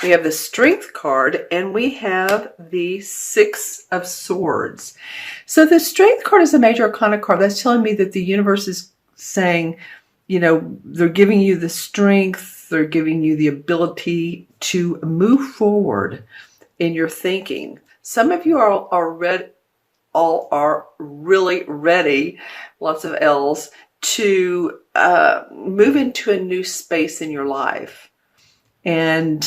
We have the Strength card, and we have the Six of Swords. So the Strength card is a major arcana card. That's telling me that the universe is saying, you know, they're giving you the strength, they're giving you the ability to move forward in your thinking. Some of you all are really ready, lots of L's, to move into a new space in your life. And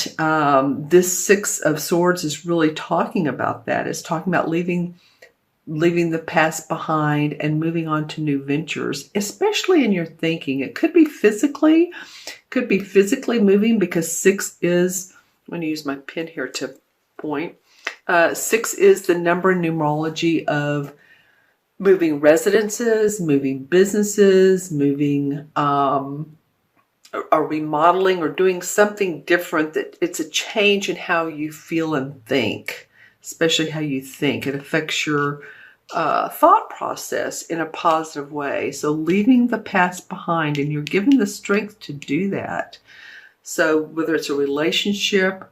this Six of Swords is really talking about that. It's talking about leaving the past behind and moving on to new ventures, especially in your thinking. It could be physically moving, because six is, I'm going to use my pen here to point. Six is the number in numerology of moving residences, moving businesses, moving or remodeling, or doing something different. That it's a change in how you feel and think, especially how you think. It affects your thought process in a positive way. So leaving the past behind, and you're given the strength to do that. So whether it's a relationship,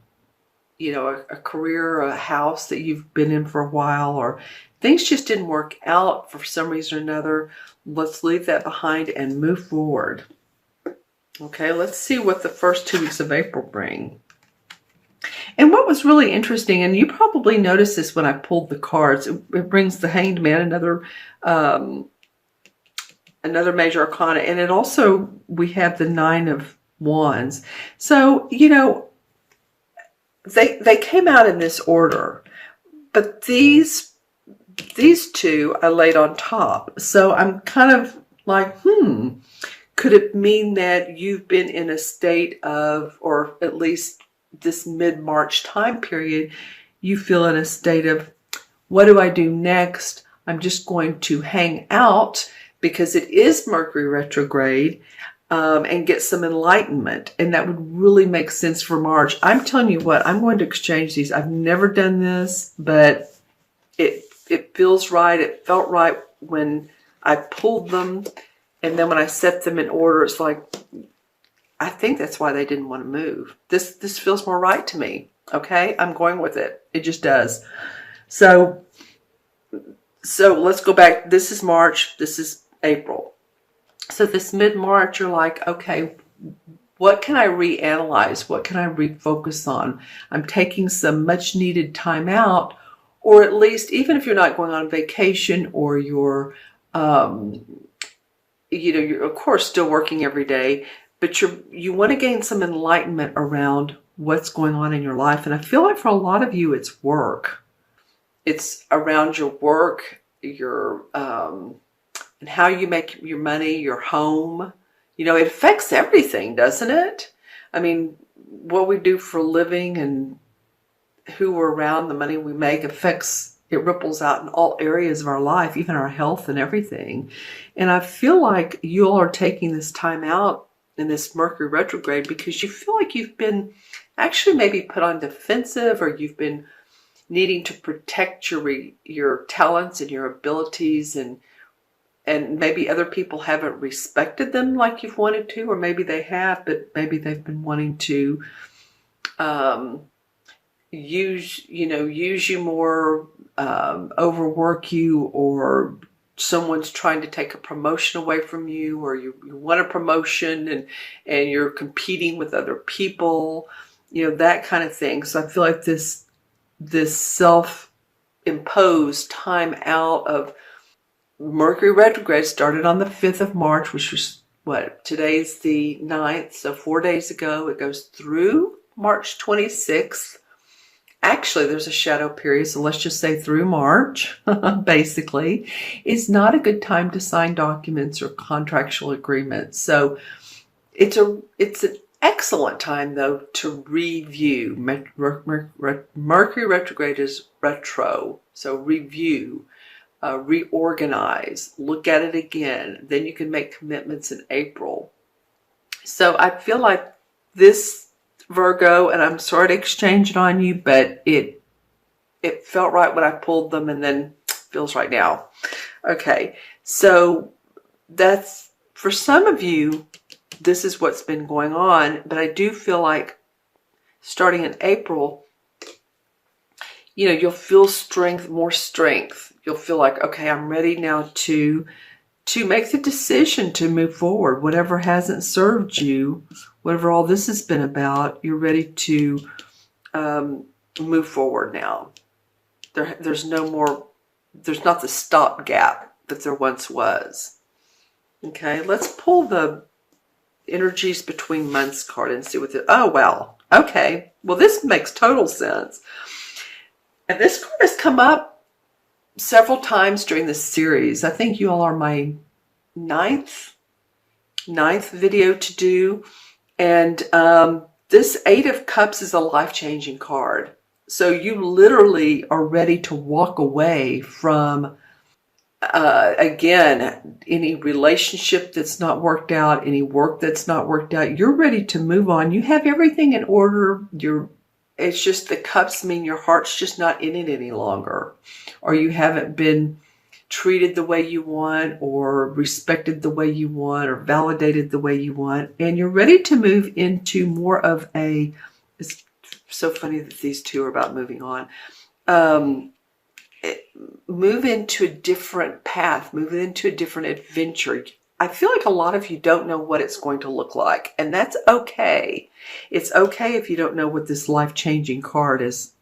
you know, a career, or a house that you've been in for a while, or things just didn't work out for some reason or another, let's leave that behind and move forward. Okay, let's see what the first 2 weeks of April bring. And what was really interesting, and you probably noticed this when I pulled the cards, it brings the Hanged Man, another major arcana, and it also, we have the Nine of Wands. So, you know, they came out in this order, but these two I laid on top. So I'm kind of like, could it mean that you've been in a state of, or at least this mid-March time period, you feel in a state of, what do I do next? I'm just going to hang out because it is Mercury retrograde, and get some enlightenment. And that would really make sense for March. I'm telling you what, I'm going to exchange these. I've never done this, but it feels right. It felt right when I pulled them. And then when I set them in order, it's like, I think that's why they didn't want to move. This feels more right to me. Okay, I'm going with it. It just does. So let's go back. This is March. This is April. So this mid-March, you're like, okay, what can I reanalyze? What can I refocus on? I'm taking some much needed time out, or at least, even if you're not going on vacation, or you're, you're of course still working every day, but you want to gain some enlightenment around what's going on in your life. And I feel like for a lot of you, it's work. It's around your work, your and how you make your money, your home. You know, it affects everything, doesn't it? I mean, what we do for a living and who we're around, the money we make, it ripples out in all areas of our life, even our health and everything. And I feel like you all are taking this time out in this Mercury retrograde because you feel like you've been actually maybe put on defensive, or you've been needing to protect your talents and your abilities, and maybe other people haven't respected them like you've wanted to, or maybe they have, but maybe they've been wanting to use you more, overwork you, or someone's trying to take a promotion away from you, or you want a promotion and you're competing with other people, that kind of thing. So I feel like this self-imposed time out of Mercury retrograde started on the 5th of March, which was today's the 9th, so 4 days ago. It goes through March 26th. Actually, there's a shadow period, so let's just say through March, basically. It's not a good time to sign documents or contractual agreements. So it's an excellent time, though, to review. Mercury retrograde is retro, so review. Reorganize, look at it again. Then you can make commitments in April. So I feel like this, Virgo, and I'm sorry to exchange it on you, but it felt right when I pulled them, and then feels right now. Okay, so that's, for some of you, this is what's been going on, but I do feel like starting in April, you'll feel strength, more strength. You'll feel like, okay, I'm ready now to make the decision to move forward. Whatever hasn't served you, whatever all this has been about, you're ready to move forward now. There's no more, there's not the stopgap that there once was. Okay, let's pull the energies between months card and see what oh, wow. Okay, well, this makes total sense. And this card has come up several times during this series. I think you all are my ninth video to do. And this Eight of Cups is a life-changing card. So you literally are ready to walk away from, again, any relationship that's not worked out, any work that's not worked out. You're ready to move on. You have everything in order. It's just the cups mean your heart's just not in it any longer. Or you haven't been treated the way you want, or respected the way you want, or validated the way you want. And you're ready to move into more of a, it's so funny that these two are about moving on. Move into a different path, move into a different adventure. I feel like a lot of you don't know what it's going to look like, and that's okay. It's okay if you don't know what this life-changing card is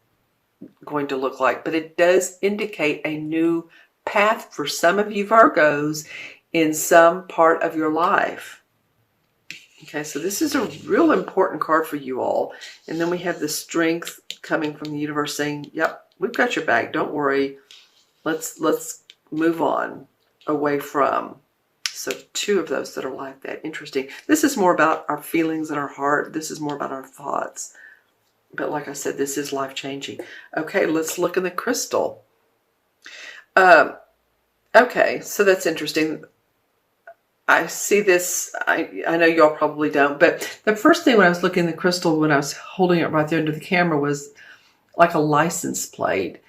going to look like, but it does indicate a new path for some of you Virgos in some part of your life. Okay, so this is a real important card for you all. And then we have the strength coming from the universe saying, yep, we've got your back. Don't worry. Let's move on away from. So two of those that are like that. Interesting. This is more about our feelings and our heart. This is more about our thoughts. But like I said, this is life-changing. Okay, let's look in the crystal. Okay, so that's interesting. I see this, I know y'all probably don't, but the first thing when I was looking at the crystal, when I was holding it right there under the camera, was like a license plate.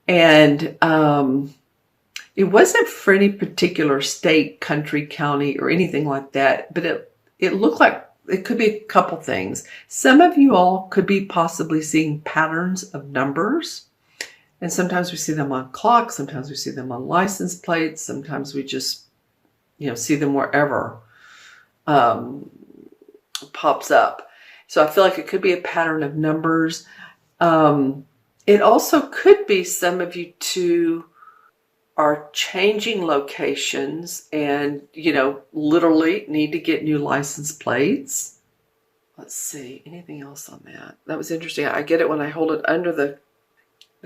And it wasn't for any particular state, country, county, or anything like that, but it looked like it could be a couple things. Some of you all could be possibly seeing patterns of numbers. And sometimes we see them on clocks, sometimes we see them on license plates, sometimes we just, see them wherever pops up. So I feel like it could be a pattern of numbers. It also could be some of you too are changing locations and, literally need to get new license plates. Let's see, anything else on that? That was interesting. I get it when I hold it under the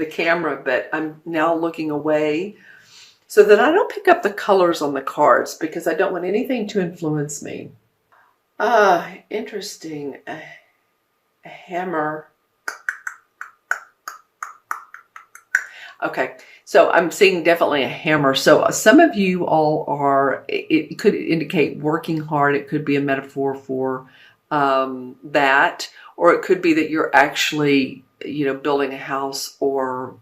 camera, but I'm now looking away so that I don't pick up the colors on the cards because I don't want anything to influence me. Interesting. A hammer. Okay, so I'm seeing definitely a hammer. So some of you all are, it could indicate working hard. It could be a metaphor for that, or it could be that you're actually, building a house or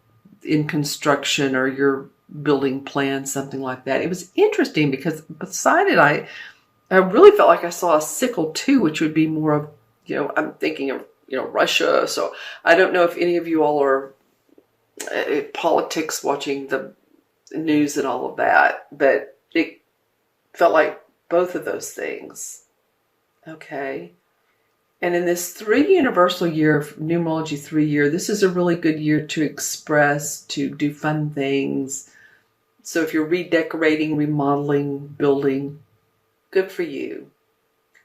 in construction, or you're building plans, something like that. It was interesting because beside it, I really felt like I saw a sickle too, which would be more of, I'm thinking of, Russia. So I don't know if any of you all are politics, watching the news and all of that, but it felt like both of those things. Okay. And in this 3 universal year, numerology 3 year, this is a really good year to express, to do fun things. So if you're redecorating, remodeling, building, good for you.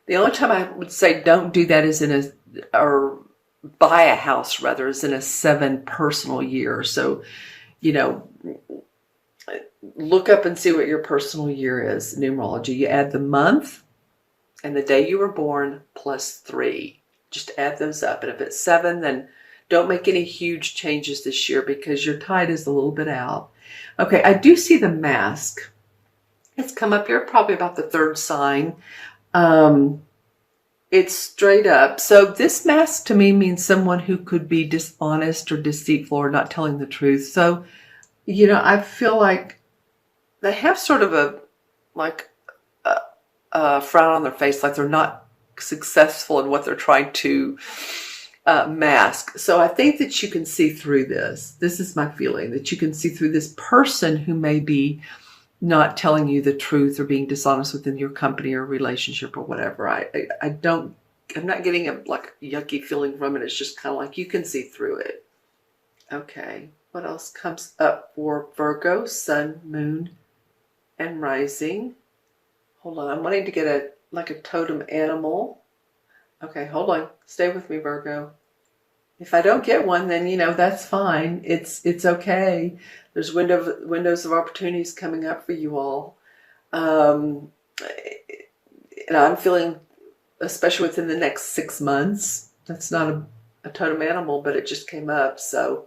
The only time I would say don't do that is or buy a house rather, is in a 7 personal year. So, look up and see what your personal year is, numerology. You add the month and the day you were born plus 3. Just add those up. And if it's 7, then don't make any huge changes this year because your tide is a little bit out. Okay, I do see the mask. It's come up here probably about the 3rd sign. It's straight up. So this mask to me means someone who could be dishonest or deceitful or not telling the truth. So, I feel like they have sort of a frown on their face, like they're not successful in what they're trying to mask. So I think that you can see through this. This is my feeling, that you can see through this person who may be not telling you the truth or being dishonest within your company or relationship or whatever. I'm not getting a like yucky feeling from it. It's just kind of like you can see through it. Okay, what else comes up for Virgo, sun, moon, and rising? Hold on, I'm wanting to get a totem animal. Okay, hold on. Stay with me, Virgo. If I don't get one, then, that's fine. It's okay. There's windows of opportunities coming up for you all. And I'm feeling, especially within the next 6 months, that's not a totem animal, but it just came up. So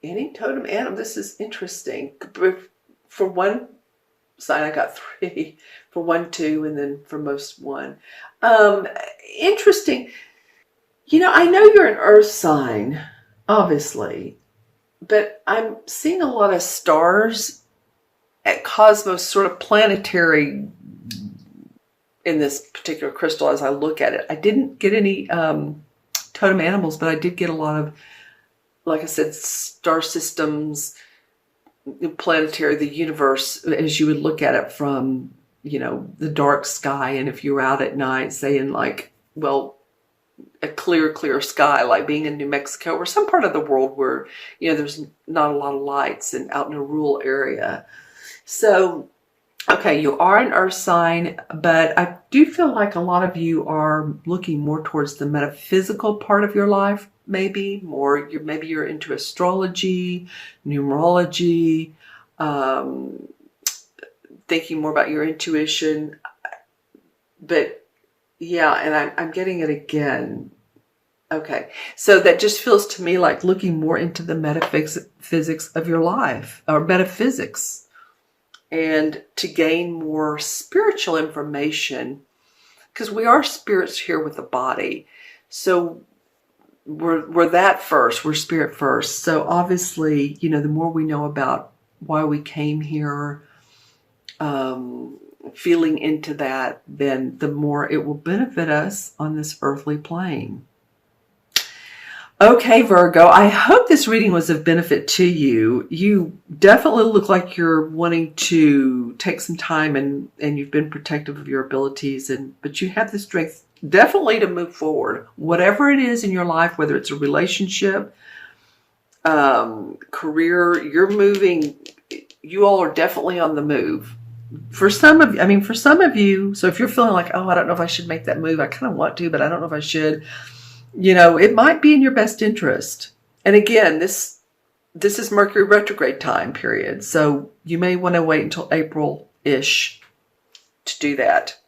any totem animal, this is interesting. For one sign, I got 3. For one, 2, and then for most 1. Interesting. I know you're an earth sign, obviously, but I'm seeing a lot of stars at cosmos, sort of planetary in this particular crystal as I look at it. I didn't get any totem animals, but I did get a lot of, like I said, star systems, planetary, the universe, as you would look at it from, the dark sky. And if you were out at night, say in a clear sky, like being in New Mexico or some part of the world where, there's not a lot of lights and out in a rural area. So, okay, you are an earth sign, but I do feel like a lot of you are looking more towards the metaphysical part of your life, maybe you're into astrology, numerology, thinking more about your intuition. But yeah, and I'm getting it again. Okay, so that just feels to me like looking more into the metaphysics of your life, or metaphysics, and to gain more spiritual information, because we are spirits here with a body. So we're that first, we're spirit first. So obviously, the more we know about why we came here, feeling into that, then the more it will benefit us on this earthly plane. Okay, Virgo, I hope this reading was of benefit to you. You definitely look like you're wanting to take some time, and you've been protective of your abilities, but you have the strength definitely to move forward. Whatever it is in your life, whether it's a relationship, career, you're moving. You all are definitely on the move. For some of you, so if you're feeling like, oh, I don't know if I should make that move, I kind of want to, but I don't know if I should, it might be in your best interest. And again, this is Mercury retrograde time period, so you may want to wait until April-ish to do that.